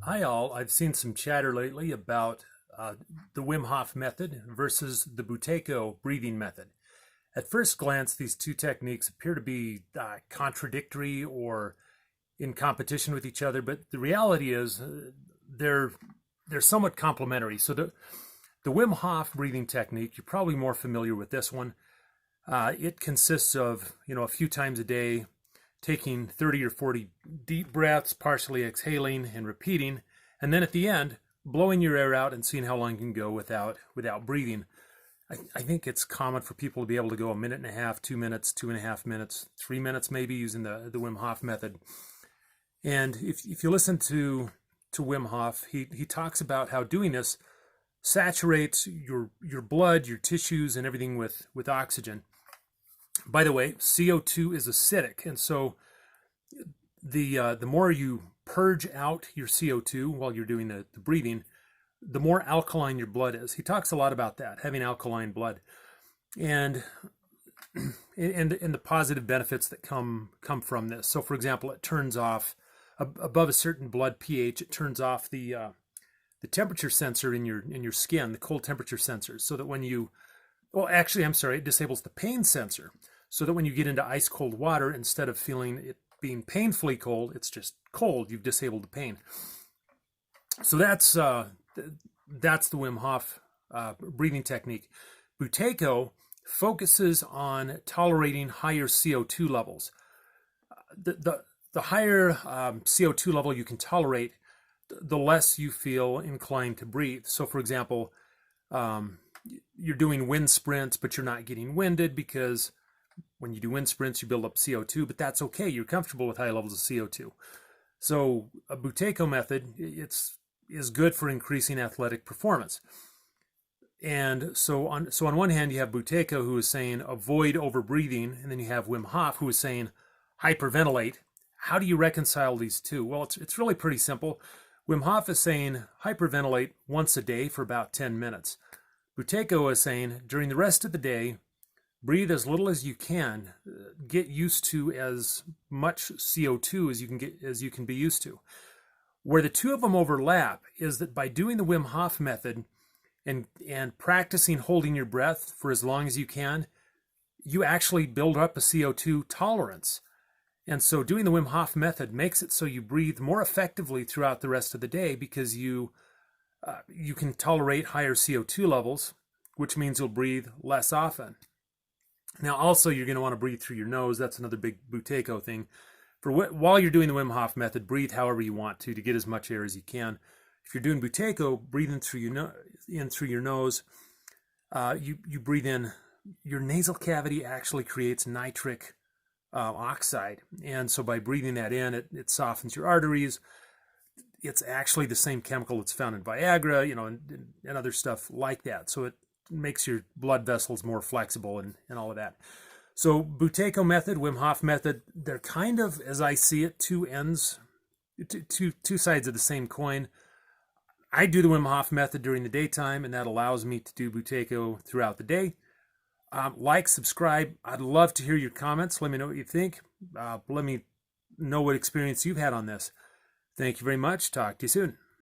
Hi all, I've seen some chatter lately about the Wim Hof method versus the Buteyko breathing method. At first glance, these two techniques appear to be contradictory or in competition with each other, but the reality is they're they're somewhat complementary. So the Wim Hof breathing technique, you're probably more familiar with this one. It consists of, a few times a day, taking 30 or 40 deep breaths, partially exhaling and repeating, and then at the end, blowing your air out and seeing how long you can go without breathing. I think it's common for people to be able to go a minute and a half, 2 minutes, 2.5 minutes, 3 minutes maybe using the Wim Hof method. And if you listen to Wim Hof, he talks about how doing this saturates your blood, your tissues, and everything with oxygen. By the way, CO2 is acidic, and so the more you purge out your CO2 while you're doing the breathing, the more alkaline your blood is. He talks a lot about that, having alkaline blood, and the positive benefits that come from this. So, for example, it turns off above a certain blood pH. It turns off the temperature sensor in your skin, the cold temperature sensor, so that when you, well, actually, I'm sorry, it disables the pain sensor, so that when you get into ice cold water, instead of feeling it being painfully cold, it's just cold. You've disabled the pain. So that's the Wim Hof breathing technique. Buteyko focuses on tolerating higher CO2 levels. The higher CO2 level you can tolerate, the less you feel inclined to breathe. So, for example, you're doing wind sprints, but you're not getting winded because when you do wind sprints, you build up CO2, but that's okay. You're comfortable with high levels of CO2. So a Buteyko method, is good for increasing athletic performance. And so on one hand, you have Buteyko, who is saying avoid overbreathing, and then you have Wim Hof, who is saying hyperventilate. How do you reconcile these two? Well, it's really pretty simple. Wim Hof is saying hyperventilate once a day for about 10 minutes. Buteyko is saying during the rest of the day, breathe as little as you can. Get used to as much CO2 as you can be used to. Where the two of them overlap is that by doing the Wim Hof method and practicing holding your breath for as long as you can, you actually build up a CO2 tolerance. And so doing the Wim Hof method makes it so you breathe more effectively throughout the rest of the day because you can tolerate higher CO2 levels, which means you'll breathe less often. Now, also, you're going to want to breathe through your nose. That's another big Buteyko thing. While you're doing the Wim Hof method, breathe however you want to get as much air as you can. If you're doing Buteyko, breathe in through your nose. You breathe in. Your nasal cavity actually creates nitric oxide, and so by breathing that in, it softens your arteries. It's actually the same chemical that's found in Viagra, and other stuff like that. So it makes your blood vessels more flexible and all of that. So Buteyko method, Wim Hof method, they're kind of, as I see it, two sides of the same coin. I do the Wim Hof method during the daytime, and that allows me to do Buteyko throughout the day. Like, subscribe. I'd love to hear your comments. Let me know what you think. Let me know what experience you've had on this. Thank you very much. Talk to you soon.